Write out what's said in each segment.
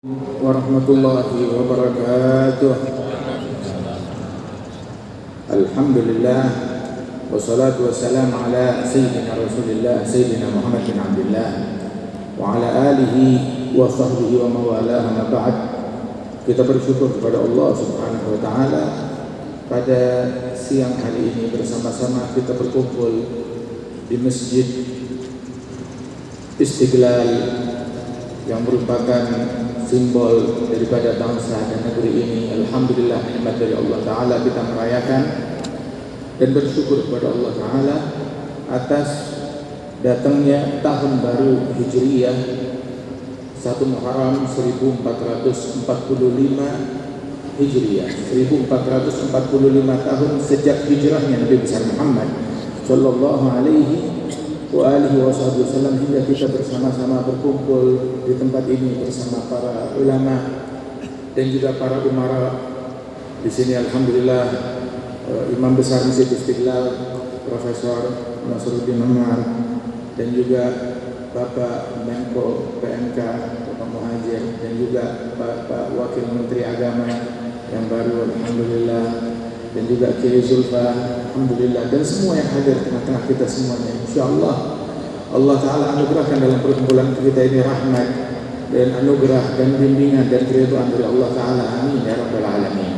warahmatullahi wabarakatuh. Alhamdulillah wassalatu wassalamu ala sayyidina Rasulillah sayyidina Muhammad bin Abdullah wa ala alihi wa sahbihi wa mawalah. Amma ba'd. Kita bersyukur kepada Allah Subhanahu wa taala pada siang hari ini bersama-sama kita berkumpul di Masjid Istiqlal yang merupakan simbol daripada bangsa dan negeri ini. Alhamdulillah, nikmat dari Allah Ta'ala kita merayakan dan bersyukur kepada Allah Ta'ala atas datangnya tahun baru Hijriyah 1 Muharram 1445 Hijriyah, 1445 tahun sejak hijrahnya Nabi besar Muhammad sallallahu alaihi wa alihi wasallam, hingga kita bersama-sama berkumpul di tempat ini bersama para ulama dan juga para umara di sini. Alhamdulillah, Imam Besar Masjid Istiqlal Profesor Nasruddin Umar dan juga Bapak Menko PMK Bapak Muhajir dan juga Bapak Wakil Menteri Agama yang baru, alhamdulillah, dan juga Kiai Zulfa, alhamdulillah, dan semua yang hadir tengah-tengah kita semuanya. Insyaallah Allah Ta'ala anugerahkan dalam perkumpulan kita ini rahmat dan anugerah dan bimbingan dan keridhaan dari Allah Ta'ala. Amin ya rabbal alamin.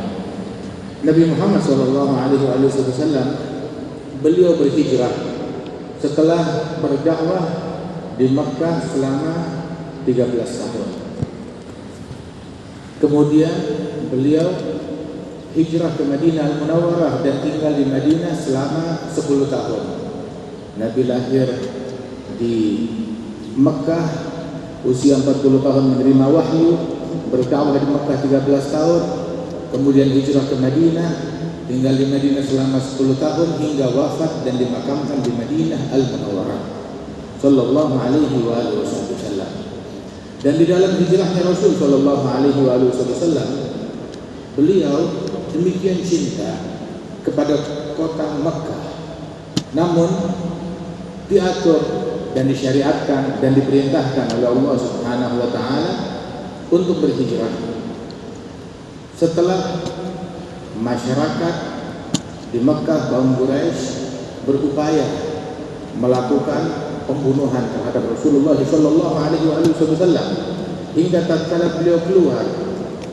Nabi Muhammad SAW beliau berhijrah setelah berdakwah di Makkah selama 13 tahun. Kemudian beliau hijrah ke Madinah Al-Munawwarah dan tinggal di Madinah selama 10 tahun. Nabi lahir di Mekah, usia 40 tahun menerima wahyu, berdakwah di Mekah 13 tahun, kemudian hijrah ke Madinah, tinggal di Madinah selama 10 tahun hingga wafat dan dimakamkan di Madinah Al-Munawwarah sallallahu alaihi wasallam. Dan di dalam hijrahnya Rasul sallallahu alaihi wasallam, beliau demikian cinta kepada kota Mekah, namun diatur dan disyariatkan dan diperintahkan oleh Allah Subhanahu wa taala untuk berhijrah. Setelah masyarakat di Mekah, kaum Quraisy berupaya melakukan pembunuhan terhadap Rasulullah sallallahu alaihi wasallam, hingga tatkala beliau keluar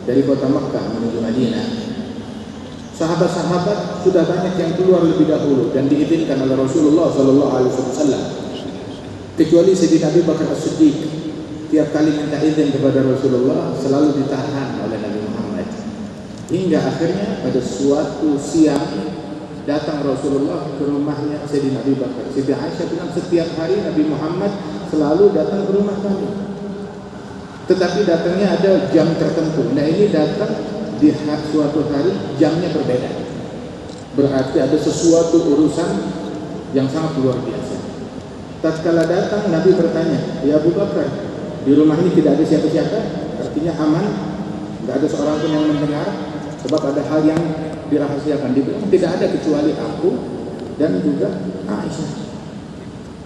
dari kota Mekah menuju Madinah, sahabat-sahabat sudah banyak yang keluar lebih dahulu dan diizinkan oleh Rasulullah sallallahu alaihi wasallam, kecuali Sayyidina Abu Bakar As-Siddiq. Tiap kali minta izin kepada Rasulullah selalu ditahan oleh Nabi Muhammad, hingga akhirnya pada suatu siang datang Rasulullah ke rumahnya Sayyidina Abu Bakar. Siti Aisyah bilang, setiap hari Nabi Muhammad selalu datang ke rumah kami, tetapi datangnya ada jam tertentu. Nah, ini datang di suatu hari jamnya berbeda, berarti ada sesuatu urusan yang sangat luar biasa. Tatkala datang, Nabi bertanya, ya Abu Bakar, di rumah ini tidak ada siapa-siapa? Artinya aman, tidak ada seorang pun yang mendengar, sebab ada hal yang dirahasiakan. Dibilang tidak ada kecuali aku dan juga Aisyah,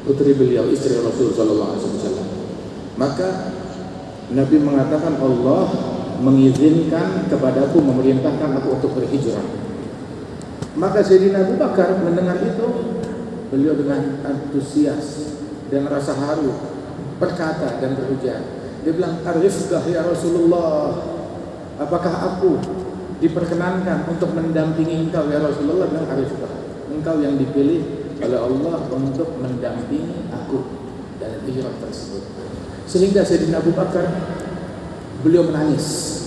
putri beliau, istri Rasul sallallahu alaihi wasallam. Maka Nabi mengatakan, Allah mengizinkan kepadaku, memerintahkan aku untuk berhijrah. Maka Sayyidina Abu Bakar mendengar itu, beliau dengan antusias dan rasa haru berkata dan berujar, dia bilang, arifkah ya Rasulullah, apakah aku diperkenankan untuk mendampingi engkau ya Rasulullah? Bilang, arifkah, engkau yang dipilih oleh Allah untuk mendampingi aku dalam hijrah tersebut. Sehingga Sayyidina Abu Bakar beliau menangis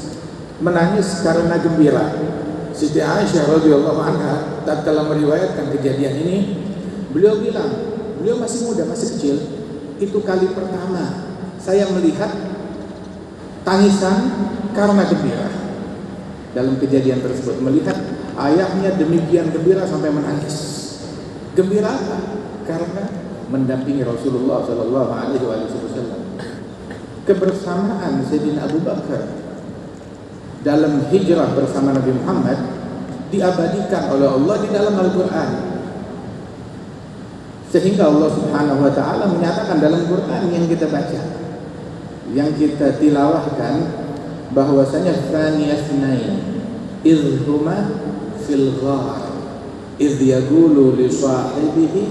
karena gembira. Siti Aisyah radhiyallahu anha tatkala meriwayatkan kejadian ini, beliau bilang, beliau masih muda, masih kecil, itu kali pertama saya melihat tangisan karena gembira. Dalam kejadian tersebut, melihat ayahnya demikian gembira sampai menangis. Gembira apa? Karena mendampingi Rasulullah sallallahu alaihi wasallam. Kebersamaan Sayyidina Abu Bakar dalam hijrah bersama Nabi Muhammad diabadikan oleh Allah di dalam Al-Quran, sehingga Allah Subhanahu wa taala menyatakan dalam Quran yang kita baca, yang kita tilawahkan, bahwasanya tsaniyasnain idhuma fil ghar idh yaqulu li sahibihi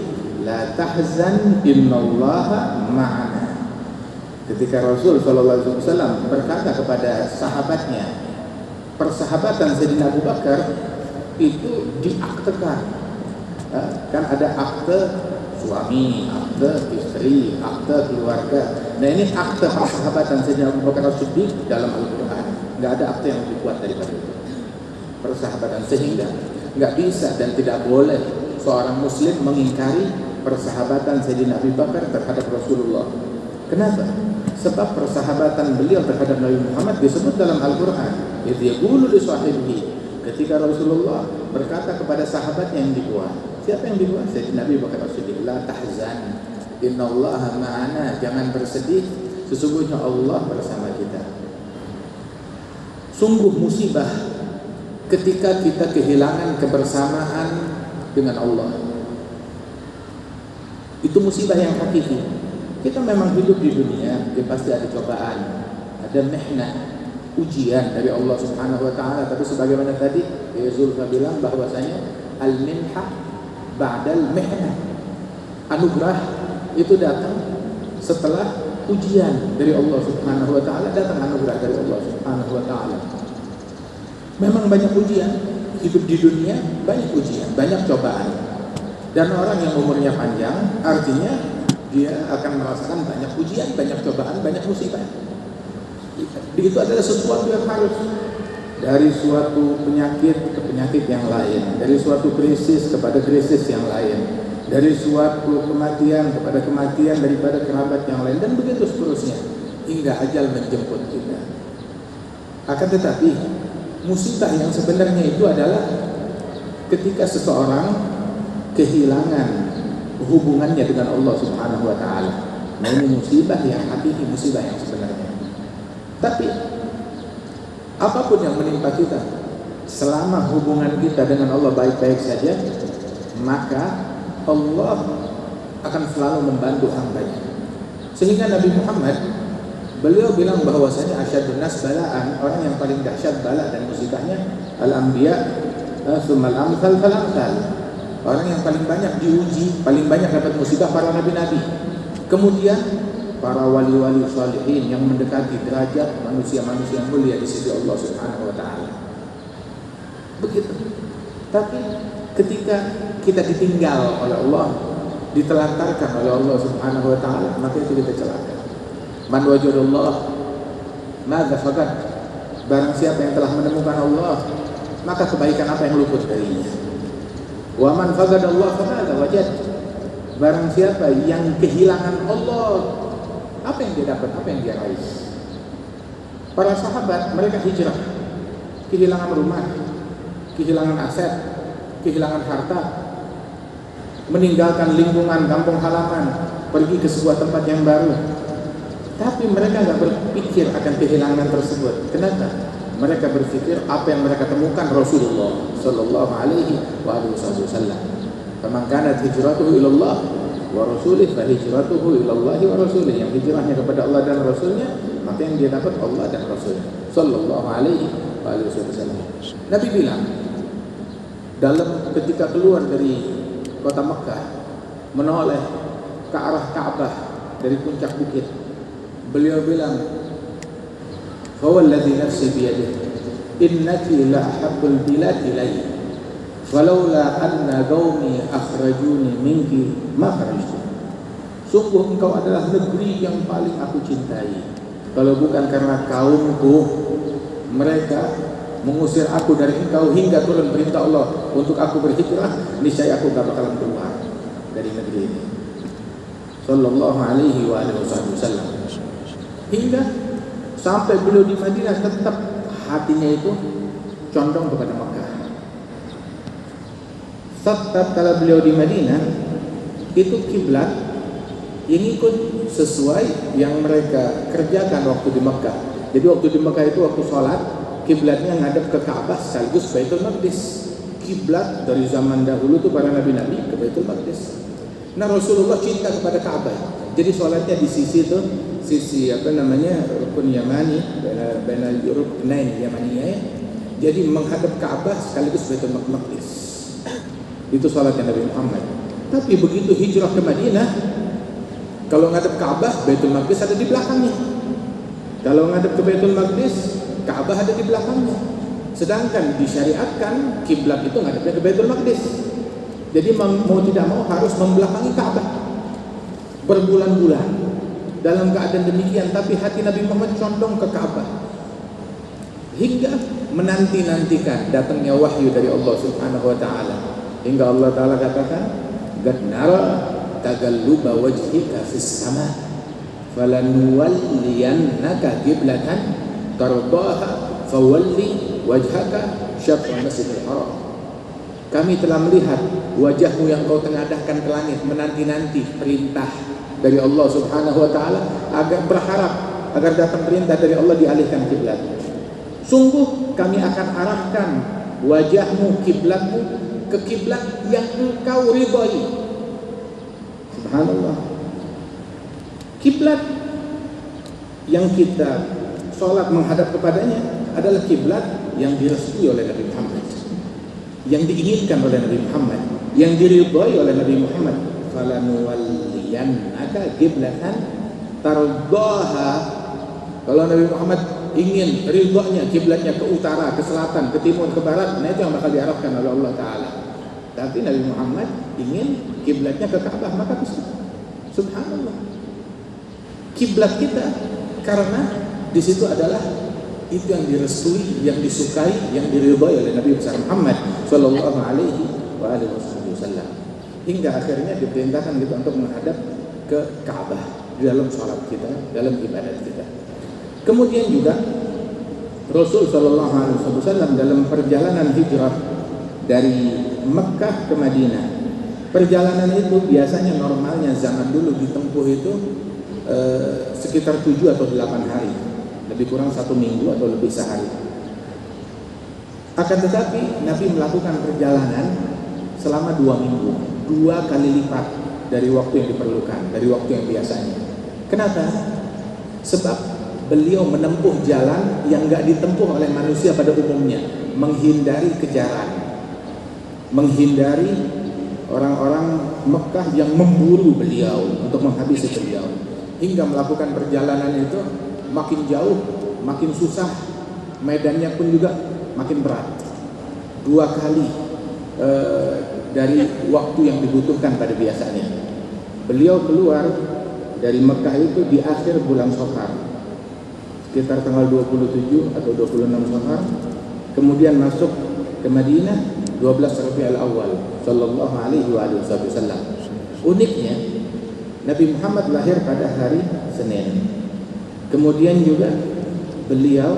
la tahzan innallaha ma'ana. Ketika Rasul sallallahu alaihi wasallam berkata kepada sahabatnya, persahabatan Sayyidina Abu Bakar itu diaktekan. Kan ada akte suami, akte istri, akte keluarga. Nah ini akte persahabatan Sayyidina Abu Bakar As-Siddiq dalam Al-Quran. Nggak ada akte yang lebih kuat daripada itu. Persahabatan, sehingga nggak bisa dan tidak boleh seorang muslim mengingkari persahabatan Sayyidina Abu Bakar terhadap Rasulullah. Kenapa? Sebab persahabatan beliau terhadap Nabi Muhammad disebut dalam Al-Quran. Idh yaqulu li sahibihi, ketika Rasulullah berkata kepada sahabatnya yang dibuat. Siapa yang dibuat? Sayyidina Abu Bakar As-Siddiq. La tahzan innallaha ma'ana, jangan bersedih, sesungguhnya Allah bersama kita. Sungguh musibah ketika kita kehilangan kebersamaan dengan Allah. Itu musibah yang hakiki. Kita memang hidup di dunia, pasti ada cobaan, ada mihnah, ujian dari Allah Subhanahu wa taala. Tapi sebagaimana tadi Zulfa bilang bahwasanya al-minhah ba'dal mihnah. Anugerah itu datang setelah ujian dari Allah Subhanahu wa taala, datang anugerah dari Allah Subhanahu wa taala. Memang banyak ujian, hidup di dunia banyak ujian, banyak cobaan. Dan orang yang umurnya panjang artinya dia akan merasakan banyak ujian, banyak cobaan, banyak musibah. Itu adalah sesuatu yang harus, dari suatu penyakit ke penyakit yang lain, dari suatu krisis kepada krisis yang lain, dari suatu kematian kepada kematian daripada kerabat yang lain, dan begitu seterusnya hingga ajal menjemput kita. Akan tetapi musibah yang sebenarnya itu adalah ketika seseorang kehilangan hubungannya dengan Allah Subhanahu wa taala. Nah ini musibah yang hakiki, musibah yang sebenarnya. Tapi apapun yang menimpa kita, selama hubungan kita dengan Allah baik-baik saja, maka Allah akan selalu membantu hambanya. Sehingga Nabi Muhammad, beliau bilang bahwasanya asyadun nas balaan, orang yang paling dahsyat bala dan musibahnya al-anbiya tsummal amsal fal amsal. Orang yang paling banyak diuji, paling banyak dapat musibah para nabi-nabi. Kemudian para wali-wali salihin yang mendekati derajat manusia-manusia yang mulia di sisi Allah Subhanahu wa taala. Begitu. Tapi ketika kita ditinggal oleh Allah, ditelantarkan oleh Allah Subhanahu wa taala, maka itu kita celaka. Man wajadallah madza faqad. Barang siapa yang telah menemukan Allah, maka kebaikan apa yang luput darinya? Wa man faqadallah famadza wajad. Barang siapa yang kehilangan Allah, apa yang dia dapat, apa yang dia raih? Para sahabat, mereka hijrah, kehilangan rumah, kehilangan aset, kehilangan harta, meninggalkan lingkungan kampung halaman, pergi ke sebuah tempat yang baru. Tapi mereka nggak berpikir akan kehilangan tersebut. Kenapa? Mereka berpikir apa yang mereka temukan Rasulullah sallallahu alaihi wasallam. Faman kanat hijratuhu ila Allah wa rasulih fa hijratuhu ila Allah wa rasulih. Yang hijrahnya kepada Allah dan Rasulnya, maka yang dia dapat Allah dan Rasulnya sallallahu alaihi wasallam. Nabi bilang dalam ketika keluar dari kota Mekah menoleh ke arah Ka'bah dari puncak bukit, beliau bilang, "Fawalladzi nafsi biyadihi innaki la ahabbul bilad ilayya falaula anna qaumi akhrajuni minki ma kharajtu." Sungguh engkau adalah negeri yang paling aku cintai. Kalau bukan karena kaumku, mereka mengusir aku dari engkau hingga turun perintah Allah untuk aku berhijrah, niscaya aku gak bakalan keluar dari negeri ini. Sallallahu alaihi wasallam. Hingga sampai beliau di Madinah tetap hatinya itu condong kepada Makkah. Tetap kalau beliau di Madinah itu kiblat yang ikut sesuai yang mereka kerjakan waktu di Makkah. Jadi waktu di Makkah itu waktu sholat kiblatnya ngadep ke Ka'bah sekaligus Baitul Maqdis. Kiblat dari zaman dahulu itu para nabi-nabi ke Baitul Maqdis. Nah Rasulullah cinta kepada Ka'bah. Jadi sholatnya di sisi itu, sisi rukun Yamani, bainal ruknain Yamaniyah. Jadi menghadap Ka'bah sekaligus Baitul Maqdis. Itu sholatnya Nabi Muhammad. Tapi begitu hijrah ke Madinah, kalau ngadep Ka'bah, Baitul Maqdis ada di belakangnya. Kalau ngadep ke Baitul Maqdis, Ka'bah ada di belakangnya. Sedangkan disyariatkan kiblat itu ngadepnya ke Baitul Maqdis. Jadi mau tidak mau harus membelakangi Ka'bah berbulan-bulan dalam keadaan demikian. Tapi hati Nabi Muhammad condong ke Ka'bah hingga menanti-nantikan datangnya wahyu dari Allah Subhanahu wa taala. Hingga Allah taala katakan, "Qad nara tagalluba wajhika fis sama, falanuwalliyannaka qiblatan tardaha fawalli wajhaka syatral masjidil haram." Kami telah melihat wajahmu yang kau tengadahkan ke langit, menanti-nanti perintah dari Allah Subhanahu wa taala, agar berharap agar datang perintah dari Allah dialihkan kiblat. Sungguh kami akan arahkan wajahmu, kiblatmu ke kiblat yang engkau ridhai. Subhanallah. Kiblat yang kita sholat menghadap kepadanya adalah kiblat yang direstui oleh Nabi Muhammad, yang diinginkan oleh Nabi Muhammad, yang diridhai oleh Nabi Muhammad. Falanuwalliyannaka qiblatan tardaha. Kalau Nabi Muhammad ingin ridhonya kiblatnya ke utara, ke selatan, ke timur, ke barat, nah itu yang bakal diarahkan oleh Allah taala. Tapi Nabi Muhammad ingin kiblatnya ke Ka'bah, maka bisa. Subhanallah. Kiblat kita karena di situ adalah itu yang direstui, yang disukai, yang diridhai oleh Nabi besar Muhammad sallallahu alaihi wasallam. Hingga akhirnya diperintahkan kita untuk menghadap ke Ka'bah di dalam salat kita, dalam ibadat kita. Kemudian juga Rasul sallallahu alaihi wasallam dalam perjalanan hijrah dari Mekkah ke Madinah. Perjalanan itu biasanya normalnya zaman dulu ditempuh itu sekitar 7 atau 8 hari. Lebih kurang 1 minggu atau lebih sehari. Akan tetapi Nabi melakukan perjalanan selama 2 minggu, 2 kali lipat dari waktu yang diperlukan, dari waktu yang biasanya. Kenapa? Sebab beliau menempuh jalan yang gak ditempuh oleh manusia pada umumnya, menghindari kejaran, menghindari orang-orang Mekah yang memburu beliau untuk menghabisi beliau. Hingga melakukan perjalanan itu makin jauh, makin susah, medannya pun juga makin berat. 2 kali dari waktu yang dibutuhkan pada biasanya. Beliau keluar dari Mekah itu di akhir bulan Safar, sekitar tanggal 27 atau 26 Safar. Kemudian masuk ke Madinah 12 Rabiul Awal sallallahu alaihi wasallam. Uniknya Nabi Muhammad lahir pada hari Senin. Kemudian juga beliau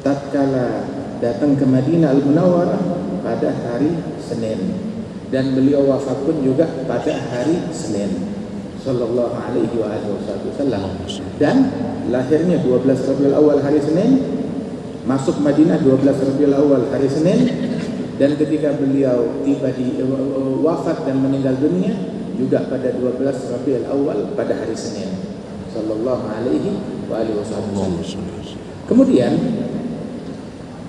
tatkala datang ke Madinah Al-Munawwarah pada hari Senin, dan beliau wafat pun juga pada hari Senin sallallahu alaihi wasallam. Dan lahirnya 12 Rabiul Awal hari Senin, masuk Madinah 12 Rabiul Awal hari Senin, dan ketika beliau tiba di wafat dan meninggal dunia juga pada 12 Rabiul Awal pada hari Senin sallallahu alaihi wasallam. Kemudian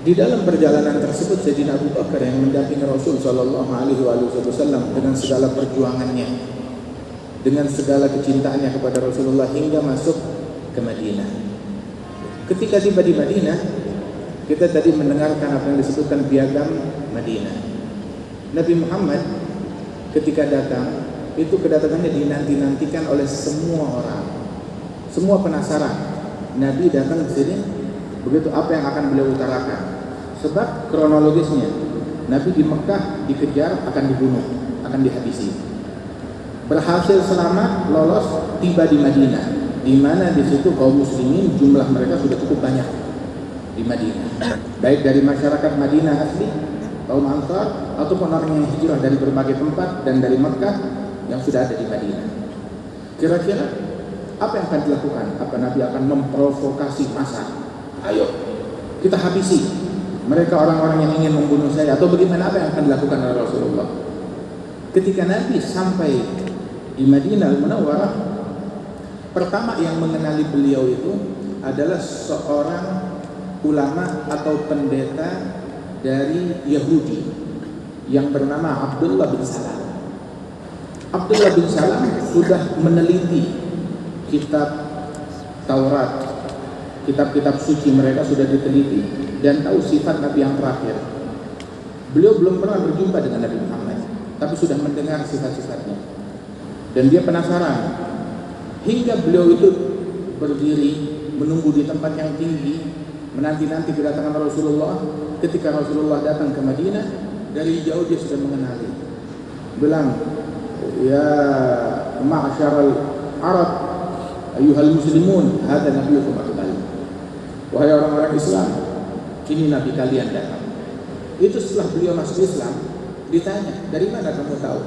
di dalam perjalanan tersebut Sayyidina Abu Bakar yang mendampingi Rasul sallallahu alaihi wasallam dengan segala perjuangannya, dengan segala kecintaannya kepada Rasulullah hingga masuk ke Madinah. Ketika tiba di Madinah, kita tadi mendengarkan apa yang disebutkan piagam Madinah. Nabi Muhammad ketika datang, itu kedatangannya dinanti-nantikan oleh semua orang. Semua penasaran. Nabi datang ke sini, begitu apa yang akan beliau utarakan. Sebab kronologisnya, Nabi di Mekah dikejar, akan dibunuh, akan dihabisi. Berhasil selamat, lolos, tiba di Madinah, di mana di situ kaum muslimin jumlah mereka sudah cukup banyak di Madinah, baik dari masyarakat Madinah asli, kaum Ansar, ataupun orang yang hijrah dari berbagai tempat dan dari Mekah yang sudah ada di Madinah. Kira-kira apa yang akan dilakukan? Apa Nabi akan memprovokasi massa? Ayo kita habisi mereka orang-orang yang ingin membunuh saya, atau bagaimana? Apa yang akan dilakukan oleh Rasulullah? Ketika Nabi sampai di Madinah Al-Munawwarah, Pertama yang mengenali beliau itu adalah seorang ulama atau pendeta dari Yahudi yang bernama Abdullah bin Salam. Abdullah bin Salam sudah meneliti kitab Taurat, kitab-kitab suci mereka sudah diteliti dan tahu sifat Nabi yang terakhir. Beliau belum pernah berjumpa dengan Nabi Muhammad, tapi sudah mendengar sifat-sifatnya. Dan dia penasaran. Hingga beliau itu berdiri menunggu di tempat yang tinggi, menanti-nanti kedatangan Rasulullah. Ketika Rasulullah datang ke Madinah, dari jauh dia sudah mengenali. Bilang, ya ma'asyaral Arab, ayyuhal muslimun, hadha nabiyukum akbal. Wahai orang-orang Islam, ini nabi kalian datang. Itu setelah beliau masuk Islam, ditanya, dari mana kamu tahu?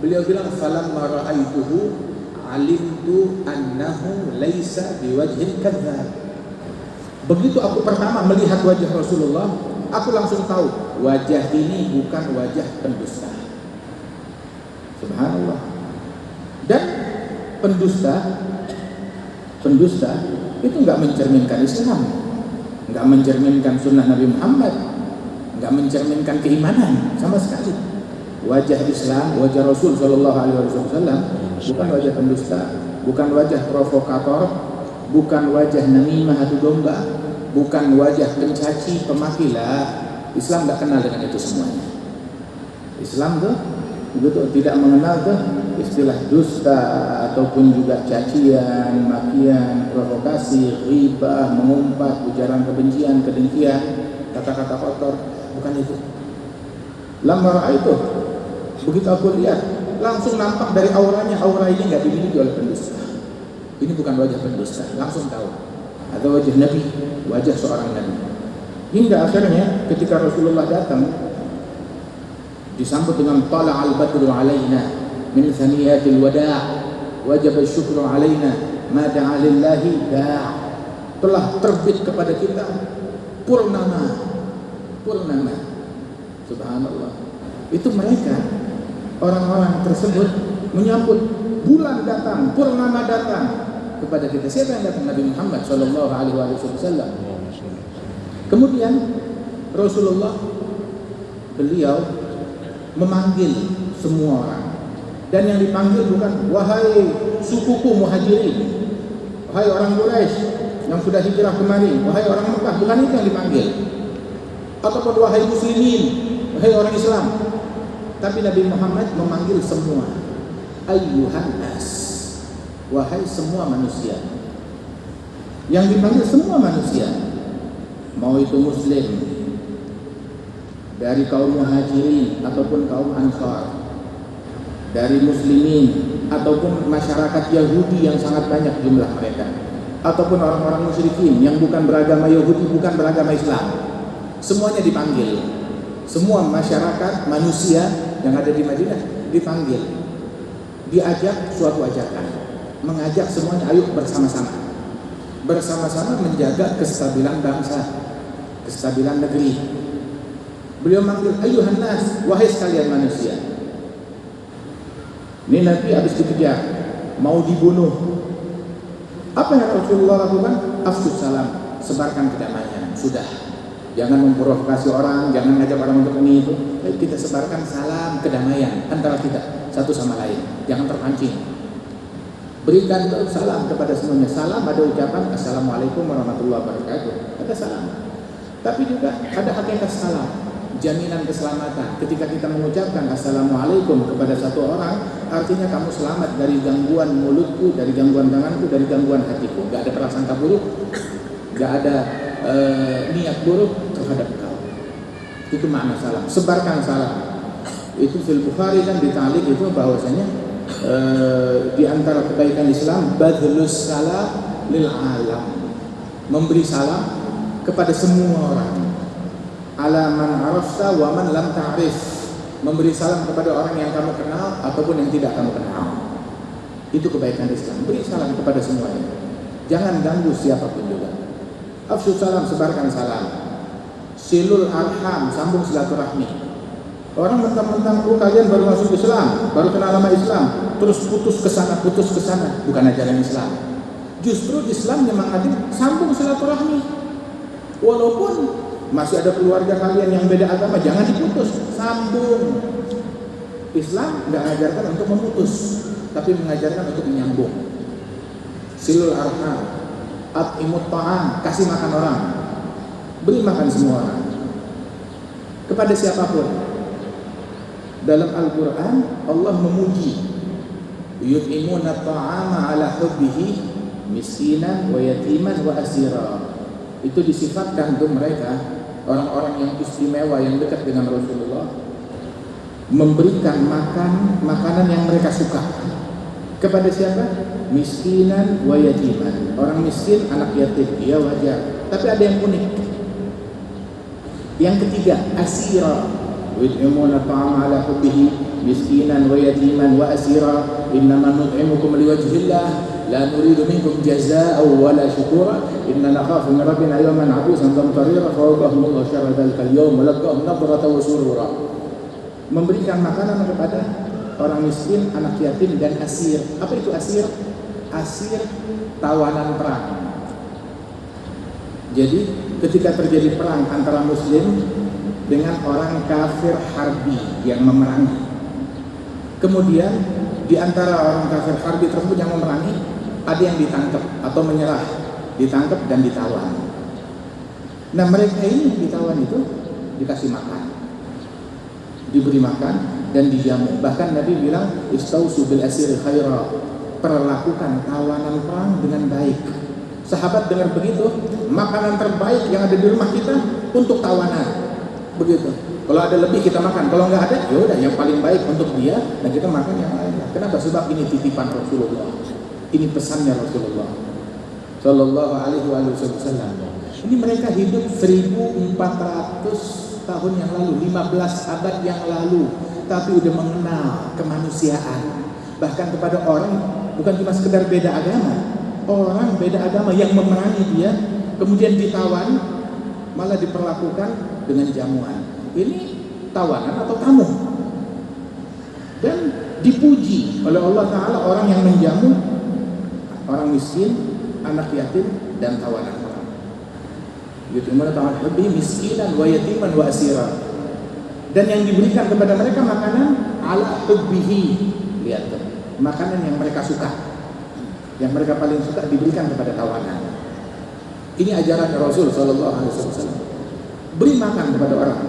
Beliau bilang, falamma ra'aituhu alimtu annahu laisa biwajhin kadzdzab. Begitu aku pertama melihat wajah Rasulullah, aku langsung tahu wajah ini bukan wajah pendusta. Subhanallah. Dan pendusta itu enggak mencerminkan Islam, enggak mencerminkan sunnah Nabi Muhammad, enggak mencerminkan keimanan sama sekali. Wajah Islam, wajah Rasul Shallallahu Alaihi Wasallam bukan wajah pendusta, bukan wajah provokator, bukan wajah namimah adu domba, bukan wajah pencaci pemakilah. Islam nggak kenal dengan itu semuanya. Islam tuh begitu tidak mengenal tuh istilah dusta ataupun juga cacian, makian, provokasi, ghibah, mengumpat, ujaran kebencian, kedengkian, kata-kata kotor, bukan itu. Lamar itu begitu aku lihat, langsung nampak dari auranya, aura ini nggak dimiliki oleh pendusta. Ini bukan wajah pendusta, langsung tahu. Atau wajah Nabi, wajah seorang Nabi. Hingga akhirnya ketika Rasulullah datang, disambut dengan tala'al badru alaina min thaniyatil wada' wajib syukru alaina ma da'a lillahi da'. Telah terbit kepada kita purnama. Subhanallah. Itu mereka, orang-orang tersebut menyambut bulan datang, purnama datang kepada kita. Siapa yang datang? Nabi Muhammad Shallallahu Alaihi Wasallam. Kemudian Rasulullah beliau memanggil semua orang, dan yang dipanggil bukan wahai sukuku muhajirin, wahai orang Quraisy yang sudah hijrah kemari, wahai orang Mekah, bukan itu yang dipanggil, ataupun wahai muslimin, wahai orang Islam. Tapi Nabi Muhammad memanggil semua, ayyuhan nas, wahai semua manusia. Yang dipanggil semua manusia, mau itu muslim dari kaum muhajirin ataupun kaum ansar, dari muslimin ataupun masyarakat Yahudi yang sangat banyak jumlah mereka, ataupun orang-orang musyrikin yang bukan beragama Yahudi, bukan beragama Islam. Semuanya dipanggil. Semua masyarakat manusia yang ada di Madinah dipanggil, diajak suatu ajakan, mengajak semuanya, ayo bersama-sama menjaga kestabilan bangsa, kestabilan negeri. Beliau manggil ayyuhan nas, wahai sekalian manusia. Ini Nabi habis dikejar, mau dibunuh. Apa yang Rasulullah lakukan? Afsus salam, sebarkan kedamaian. Sudah, jangan memprovokasi orang, jangan ngajak orang untuk ini itu. Kita sebarkan salam kedamaian antara kita satu sama lain, jangan terpancing. Berikan salam kepada semuanya. Salam ada ucapan assalamualaikum warahmatullahi wabarakatuh, ada salam. Tapi juga ada hakikat salam, jaminan keselamatan. Ketika kita mengucapkan assalamualaikum kepada satu orang, artinya kamu selamat dari gangguan mulutku, dari gangguan tanganku, dari gangguan hatiku. Gak ada prasangka buruk, gak ada niat buruk terhadap kau. Itu makna salam. Sebarkan salam. Itu fil Bukhari dan di ta'liq itu bahwasanya di antara kebaikan Islam badlus salam lil alam, memberi salam kepada semua orang. Ala man arafta wa man lam ta'rif, memberi salam kepada orang yang kamu kenal ataupun yang tidak kamu kenal. Itu kebaikan Islam. Beri salam kepada semuanya. Jangan ganggu siapapun juga. Afsus salam, sebarkan salam. Silul arham, sambung silaturahmi. Orang mentang-mentang kalian baru masuk Islam, baru kenal nama Islam, terus putus ke sana, bukan ajaran Islam. Justru Islam nyemangatin sambung silaturahmi. Walaupun masih ada keluarga kalian yang beda agama, jangan diputus, sambung. Islam nggak mengajarkan untuk memutus, tapi mengajarkan untuk menyambung. Silul arham, at'imut ta'am, kasih makan orang, beri makan semua orang, kepada siapapun. Dalam Al-Quran Allah memuji, yut'imuna ta'ama ala hubbihi miskinan wa yatiman wa asira. Itu disifatkan untuk mereka, orang-orang yang istimewa yang dekat dengan Rasulullah, memberikan makanan yang mereka suka. Kepada siapa? Miskinan wa yatiman. Orang miskin, anak yatim, ya wajar. Tapi ada yang unik. Yang ketiga, asira. Yut'imuna ta'ama ala hubbihi miskinan wa yatiman wa asira. Innama nut'imukum liwajhillah la nuridu minkum jazaa'an wala syukura inna nakhafu min rabbina yawman 'abusan qamtarira fa waqahumullahu syarra dzalikal yawm wa laqahum nadratan wa surura. Memberikan makanan kepada orang miskin, anak yatim, dan asir. Apa itu asir? Asir tawanan perang. Jadi ketika terjadi perang antara muslim dengan orang kafir harbi yang memerangi, kemudian di antara orang kafir harbi tersebut yang memerangi, ada yang ditangkap atau menyerah, ditangkap dan ditawan. Nah, mereka ini ditawan itu dikasih makan, diberi makan dan dijamu. Bahkan Nabi bilang, istausu bil asiri khaira, perlakukan tawanan perang dengan baik. Sahabat dengar begitu, makanan terbaik yang ada di rumah kita untuk tawanan. Begitu. Kalau ada lebih kita makan, kalau nggak ada, ya udah yang paling baik untuk dia dan kita makan yang lain. Kenapa? Sebab ini titipan Rasulullah. Ini pesannya Rasulullah Sallallahu Alaihi Wasallam. Ini mereka hidup 1400 tahun yang lalu, 15 abad yang lalu, tapi udah mengenal kemanusiaan. Bahkan kepada orang, bukan cuma sekedar beda agama, orang beda agama yang memerangi dia, kemudian ditawan, malah diperlakukan dengan jamuan. Ini tawanan atau tamu. Dan dipuji oleh Allah Ta'ala orang yang menjamu orang miskin, anak yatim, dan tawanan orang. Yut'imuna ta'ama hubbihi miskinan wa yatiman wa asira. Dan yang diberikan kepada mereka makanan ala hubbihi. Lihat tuh, makanan yang mereka suka, yang mereka paling suka diberikan kepada tawanan. Ini ajaran Rasul Sallallahu Alaihi Wasallam. Beri makan kepada orang,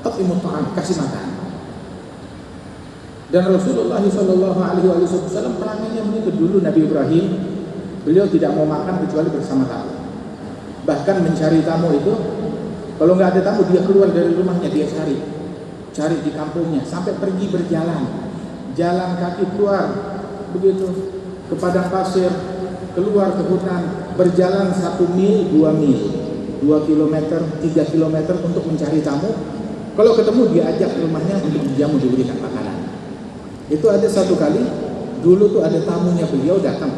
at'imut ta'am, kasih makan. Dan Rasulullah Sallallahu Alaihi Wasallam perangannya begitu. Dulu Nabi Ibrahim, beliau tidak mau makan kecuali bersama tamu. Bahkan mencari tamu itu, kalau nggak ada tamu dia keluar dari rumahnya, dia cari di kampungnya, sampai pergi berjalan, jalan kaki keluar, begitu ke padang pasir, keluar ke hutan, berjalan 1 mil, 2 mil, 2 kilometer, 3 kilometer untuk mencari tamu. Kalau ketemu dia ajak ke rumahnya untuk dijamu, diberikan makanan. Itu ada satu kali, dulu tuh ada tamunya beliau datang,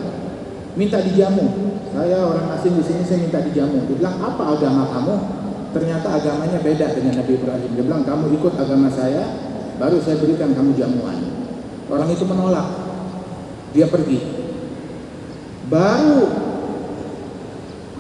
minta dijamu. Saya orang asing di sini, saya minta dijamu. Dia bilang, apa agama kamu? Ternyata agamanya beda dengan Nabi Ibrahim. Dia bilang, kamu ikut agama saya, baru saya berikan kamu jamuan. Orang itu menolak, dia pergi. Baru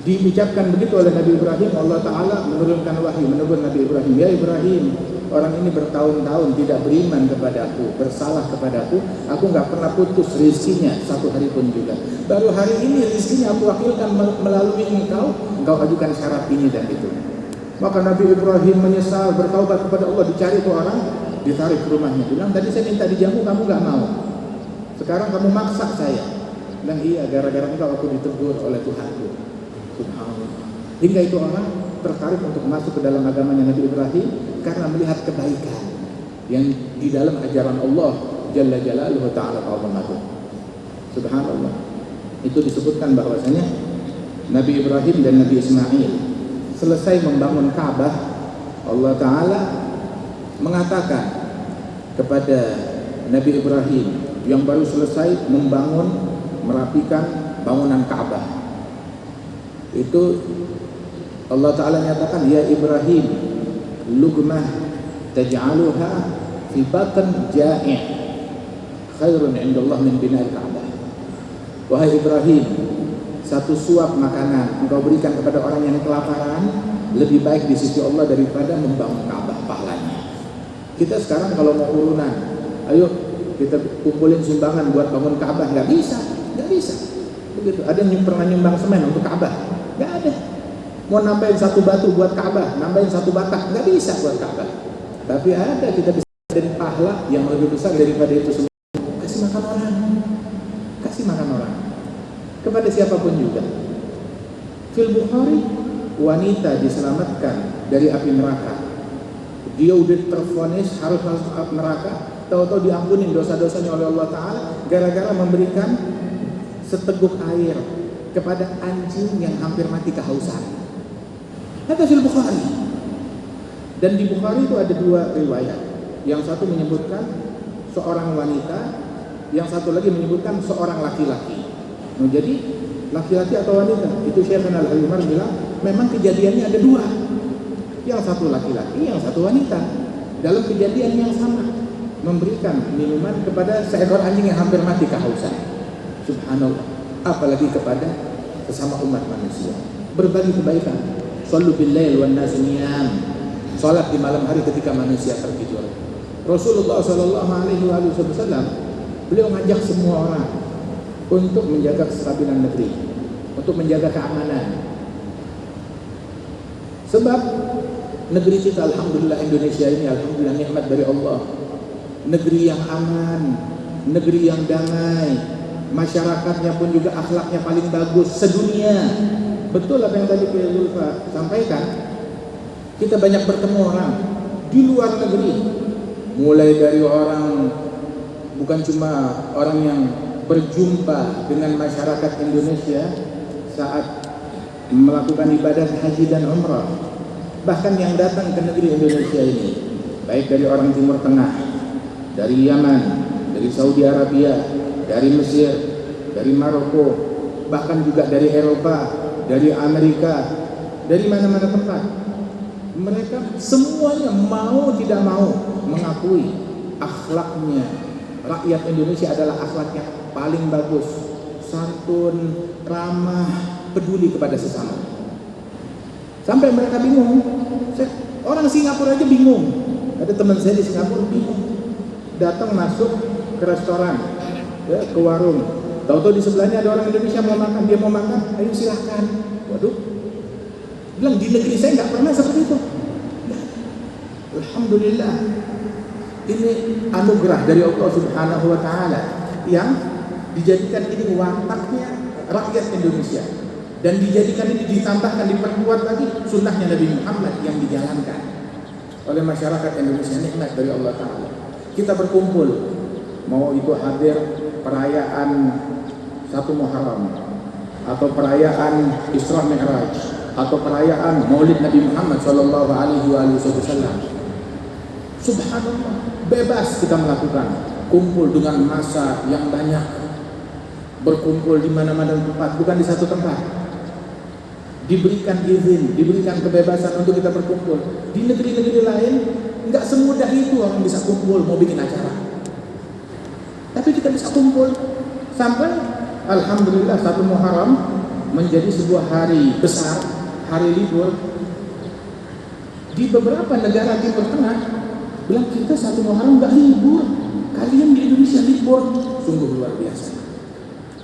diucapkan begitu oleh Nabi Ibrahim, Allah Ta'ala menurunkan wahyu, menegur Nabi Ibrahim, ya Ibrahim, orang ini bertahun-tahun tidak beriman kepadaku, bersalah kepadaku, aku nggak pernah putus rizkinya 1 hari pun juga. Baru hari ini rizkinya aku wakilkan melalui engkau ajukan syarat ini dan itu. Maka Nabi Ibrahim menyesal, bertaubat kepada Allah, dicari tuh orang, ditarik ke rumahnya, bilang tadi saya minta dijamu kamu nggak mau, sekarang kamu maksa saya. Bilang iya, gara-gara engkau aku ditegur oleh Tuhanku. Subhanallah. Hingga itu orang tertarik untuk masuk ke dalam agamanya Nabi Ibrahim karena melihat kebaikan yang di dalam ajaran Allah Jalla Jalaluhu Ta'ala Ta'ala. Subhanallah. Itu disebutkan bahwasanya Nabi Ibrahim dan Nabi Ismail selesai membangun Ka'bah, Allah Ta'ala mengatakan kepada Nabi Ibrahim yang baru selesai membangun, merapikan bangunan Ka'bah, itu Allah Ta'ala nyatakan, ya Ibrahim, lugmah taj'aluha fi batn ja'i' khairun indallah min bina'il Ka'bah. Wahai Ibrahim, satu suap makanan engkau berikan kepada orang yang kelaparan lebih baik di sisi Allah daripada membangun Ka'bah pahalanya. Kita sekarang kalau mau urunan, ayo kita kumpulin sumbangan buat bangun Ka'bah, nggak bisa. Begitu. Ada yang pernah nyumbang semen untuk Ka'bah? Nggak ada. Mau nambahin satu batu buat Ka'bah, nambahin satu batak, nggak bisa buat Ka'bah. Tapi ada, kita bisa dari pahala yang lebih besar daripada itu semua. Kasih makan orang. Kepada siapapun juga. Fil Bukhari, wanita diselamatkan dari api neraka. Dia udah tervonis harus masuk neraka, tahu-tahu diampunin dosa-dosanya oleh Allah Ta'ala gara-gara memberikan seteguk air kepada anjing yang hampir mati kehausan. Kata Fil Bukhari. Dan di Bukhari itu ada dua riwayat. Yang satu menyebutkan seorang wanita, yang satu lagi menyebutkan seorang laki-laki. Nah, jadi laki-laki atau wanita? Itu Syekhana Al-Umar bilang memang kejadiannya ada dua. Yang satu laki-laki, yang satu wanita. Dalam kejadian yang sama, memberikan minuman kepada seekor anjing yang hampir mati kehausan. Subhanallah. Apalagi kepada sesama umat manusia. Berbagi kebaikan. Shallu bil lail wan nas niyam. Salat di malam hari ketika manusia tertidur. Rasulullah sallallahu alaihi wasallam beliau ngajak semua orang untuk menjaga kestabilan negeri, untuk menjaga keamanan. Sebab negeri kita, alhamdulillah, Indonesia ini alhamdulillah nikmat dari Allah. Negeri yang aman, negeri yang damai, masyarakatnya pun juga akhlaknya paling bagus sedunia. Betul apa yang tadi Pak Zulfa sampaikan. Kita banyak bertemu orang di luar negeri, mulai dari orang, bukan cuma orang yang berjumpa dengan masyarakat Indonesia saat melakukan ibadah haji dan umrah, bahkan yang datang ke negeri Indonesia ini, baik dari orang Timur Tengah, dari Yaman, dari Saudi Arabia, dari Mesir, dari Maroko, bahkan juga dari Eropa, dari Amerika, dari mana-mana tempat. Mereka semuanya mau tidak mau mengakui akhlaknya rakyat Indonesia adalah akhlak yang paling bagus, santun, ramah, peduli kepada sesama. Sampai mereka bingung. Orang Singapura aja bingung. Ada teman saya di Singapura bingung. Datang masuk ke restoran, ya, ke warung. Tahu-tahu di sebelahnya ada orang Indonesia mau makan, dia mau makan, ayo silahkan. Waduh, bilang di negeri saya nggak pernah seperti itu. Alhamdulillah, ini anugerah dari Allah Subhanahu Wa Taala yang dijadikan ini wataknya rakyat Indonesia, dan dijadikan ini ditambahkan, diperkuat lagi sunnahnya Nabi Muhammad yang dijalankan oleh masyarakat Indonesia. Nikmat dari Allah Taala. Kita berkumpul, mau itu hadir perayaan 1 Muharram atau perayaan Isra Mi'raj atau perayaan Maulid Nabi Muhammad sallallahu alaihi wasallam. Subhanallah, bebas kita melakukan, kumpul dengan massa yang banyak, berkumpul di mana-mana tempat, bukan di satu tempat. Diberikan izin, diberikan kebebasan untuk kita berkumpul. Di negeri-negeri lain nggak semudah itu orang bisa kumpul mau bikin acara. Tapi kita bisa kumpul sampai alhamdulillah 1 Muharram menjadi sebuah hari besar, hari libur. Di beberapa negara Timur Tengah bilang kita 1 Muharram nggak libur, kalian di Indonesia libur. Sungguh luar biasa.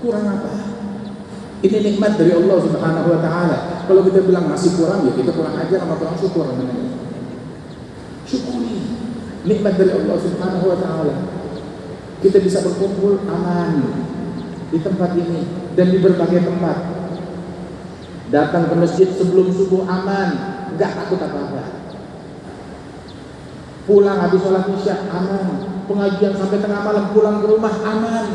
Kurang apa? Ini nikmat dari Allah Subhanahu Wa Taala. Kalau kita bilang masih kurang, ya kita kurang aja sama kurang syukur. Syukuri nikmat dari Allah Subhanahu Wa Taala. Kita bisa berkumpul aman di tempat ini dan di berbagai tempat. Datang ke masjid sebelum subuh aman, nggak takut apa-apa. Pulang habis sholat isya aman, pengajian sampai tengah malam, pulang ke rumah aman.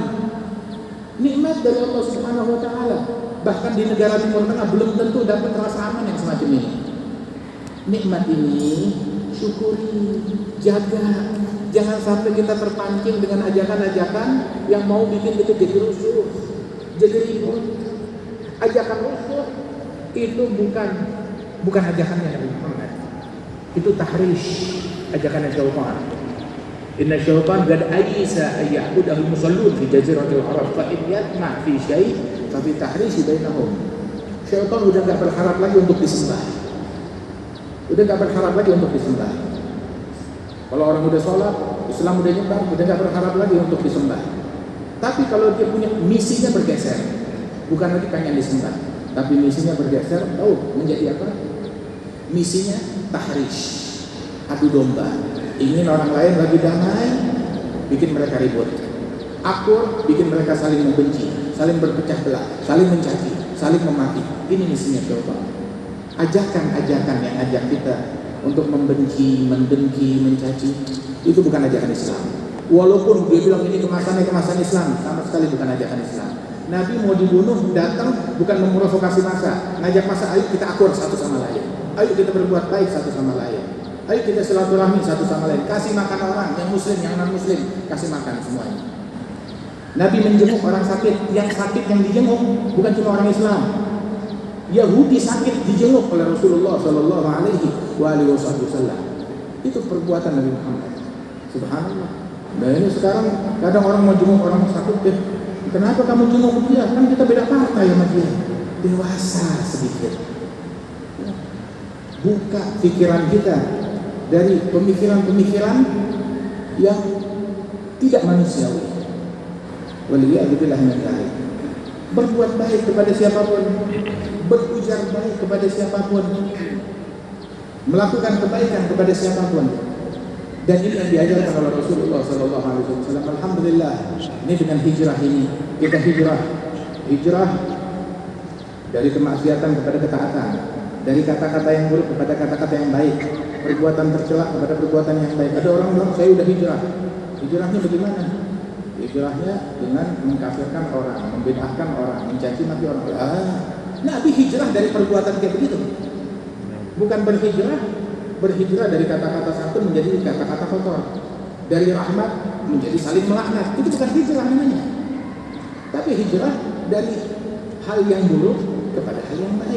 Nikmat dari Allah Subhanahu Wa Taala. Bahkan di negara Timur Tengah belum tentu dapat rasa aman yang semacam ini. Nikmat ini syukuri, jaga. Jangan sampai kita terpancing dengan ajakan-ajakan yang mau bikin kita jadi rusuh, jadi ribut. Ajakan rusuh itu bukan ajakannya Nabi Muhammad. Itu tahrish, ajakan syaitan. Inna syaitan qad ayisa ayya'budahul musallun fi jaziratil arab fa in yatma' fi syai' Tapi tahrisi bainahum. Syaitan udah gak berharap lagi untuk disembah. Udah gak berharap lagi untuk disembah. Kalau orang udah sholat, Islam udah nyebar, udah gak berharap lagi untuk disembah. Tapi kalau dia punya misinya bergeser, bukan lagi pengen disembah, tapi misinya bergeser, menjadi apa? Misinya tahrish, adu domba. Ingin orang lain lagi damai, bikin mereka ribut. Akur, bikin mereka saling membenci, saling berpecah belah, saling mencaci, saling memaki. Ini misinya syaitan. Ajakan-ajakan yang ajak kita untuk membenci, mendengki, mencaci, itu bukan ajakan Islam. Walaupun dia bilang ini kemasan Islam, sama sekali bukan ajakan Islam. Nabi mau dibunuh, datang bukan memprovokasi massa, ngajak massa, ayo kita akur satu sama lain, ayo kita berbuat baik satu sama lain, ayo kita silaturahmi satu sama lain, kasih makan orang, yang muslim, yang non muslim, kasih makan semuanya. Nabi menjenguk orang sakit yang dijenguk bukan cuma orang Islam. Yahudi sakit dijenguk oleh Rasulullah Shallallahu Alaihi Wasallam. Itu perbuatan Nabi Muhammad. Subhanallah. Nah ini sekarang kadang orang mau jenguk orang sakit, kenapa kamu jenguk dia? Kan kita beda partai sama dia. Dewasa sedikit. Buka pikiran kita dari pemikiran-pemikiran yang tidak manusiawi. Waliyahillah min dzalik. Berbuat baik kepada siapapun, berujar baik kepada siapapun, melakukan kebaikan kepada siapapun. Dan ini yang diajarkan oleh Rasulullah Sallallahu Alaihi Wasallam. Alhamdulillah, ini dengan hijrah ini kita hijrah dari kemaksiatan kepada ketaatan, dari kata-kata yang buruk kepada kata-kata yang baik, perbuatan tercela kepada perbuatan yang baik. Ada orang bilang saya udah hijrah. Hijrahnya bagaimana? Hijrahnya dengan mengkafirkan orang, membid'ahkan orang, mencaci maki orang. Nabi hijrah dari perbuatan kayak begitu. Bukan berhijrah dari kata-kata santun menjadi kata-kata kotor, dari rahmat menjadi saling melaknat. Itu bukan hijrah namanya. Tapi hijrah dari hal yang buruk kepada hal yang baik.